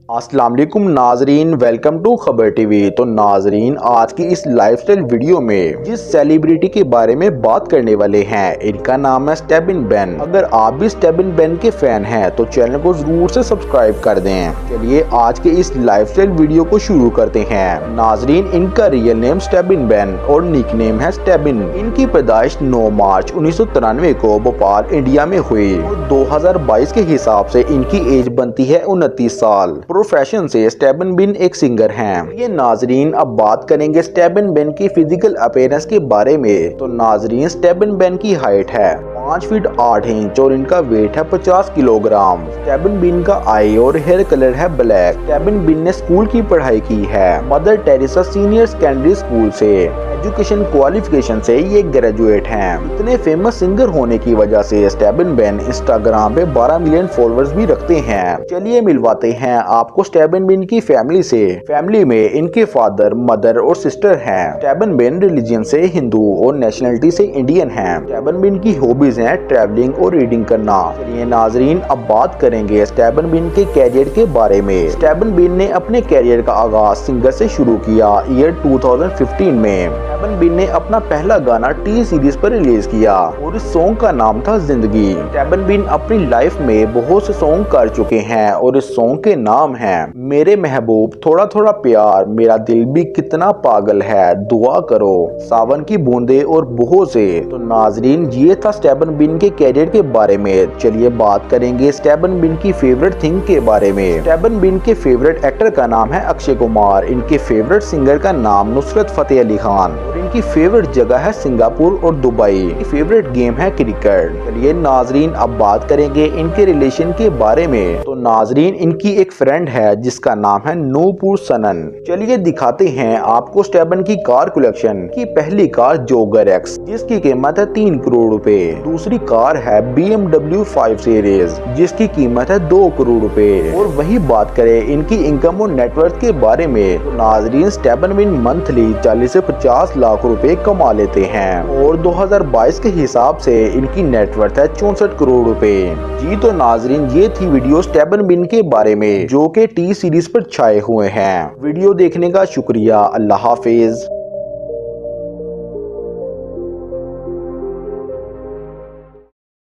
अस्सलाम वालेकुम नाजरीन, वेलकम टू खबर टीवी। तो नाजरीन, आज की इस लाइफस्टाइल वीडियो में जिस सेलिब्रिटी के बारे में बात करने वाले हैं, इनका नाम है स्टेबिन बेन। अगर आप भी स्टेबिन बेन के फैन हैं तो चैनल को जरूर से सब्सक्राइब कर दें। चलिए आज के इस लाइफस्टाइल वीडियो को शुरू करते हैं। नाजरीन, इनका रियल नेम स्टेबिन बेन और निक नेम है स्टेबिन। इनकी पैदाइश 9 मार्च 1993 को भोपाल इंडिया में हुई और 2022 के हिसाब से इनकी एज बनती है 29 साल। प्रोफेशन से स्टेबिन बेन एक सिंगर हैं। ये नाजरीन, अब बात करेंगे स्टेबिन बेन की फिजिकल अपीयरेंस के बारे में। तो नाजरीन, स्टेबिन बेन की हाइट है 5 फीट 8 इंच और इनका वेट है 50 किलोग्राम। स्टेबिन बेन का आई और हेयर कलर है ब्लैक। स्टेबिन बेन ने स्कूल की पढ़ाई की है mother Teresa senior secondary school से। एजुकेशन क्वालिफिकेशन से ये ग्रेजुएट हैं। इतने फेमस सिंगर होने की वजह से स्टेबिन बेन इंस्टाग्राम पे 12 मिलियन फॉलोअर्स भी रखते हैं। चलिए मिलवाते हैं आपको स्टेबिन बेन की फैमिली से। फैमिली में इनके फादर, मदर और सिस्टर हैं। स्टेबिन बेन रिलीजन से हिंदू और नेशनलिटी से इंडियन हैं। स्टेबिन बेन की हॉबीज हैं ट्रैवलिंग और रीडिंग करना। चलिए नाजरीन, अब बात करेंगे स्टेबिन बेन के कैरियर के बारे में। स्टेबिन बेन ने अपने कैरियर का आगाज सिंगर से शुरू किया ईयर 2015 में। स्टेबिन बेन ने अपना पहला गाना टी सीरीज पर रिलीज किया और इस सॉन्ग का नाम था जिंदगी। स्टेबिन बेन अपनी लाइफ में बहुत से सॉन्ग कर चुके हैं और इस सॉन्ग के नाम हैं मेरे महबूब, थोड़ा थोड़ा प्यार, मेरा दिल भी कितना पागल है, दुआ करो, सावन की बूंदे और बहुत से। तो नाजरीन, ये था स्टेबिन बेन के कैरियर के बारे में। चलिए बात करेंगे स्टेबिन बेन की फेवरेट थिंग के बारे में। स्टेबिन बेन के फेवरेट एक्टर का नाम है अक्षय कुमार। इनके फेवरेट सिंगर का नाम नुसरत फतेह अली खान और इनकी फेवरेट जगह है सिंगापुर और दुबई। इनकी फेवरेट गेम है क्रिकेट। चलिए नाजरीन, अब बात करेंगे इनके रिलेशन के बारे में। तो नाजरीन, इनकी एक फ्रेंड है जिसका नाम है नूपुर सनन। चलिए दिखाते हैं आपको स्टेबिन की कार कलेक्शन की। पहली कार जोगर एक्स जिसकी कीमत है 3 करोड़ रुपए। दूसरी कार है BMW 5 सीरीज जिसकी कीमत है 2 करोड़ रुपए। और वही बात करें इनकी इनकम और नेटवर्थ के बारे में, तो नाजरीन स्टेबिन बेन मंथली 40 से 50 लाख रुपए कमा लेते हैं और 2022 के हिसाब से इनकी नेटवर्थ है 64 करोड़ रुपए। जी तो नाजरीन, ये थी वीडियो स्टेबिन बेन के बारे में जो कि टी सीरीज पर छाए हुए हैं। वीडियो देखने का शुक्रिया। अल्लाह हाफिज।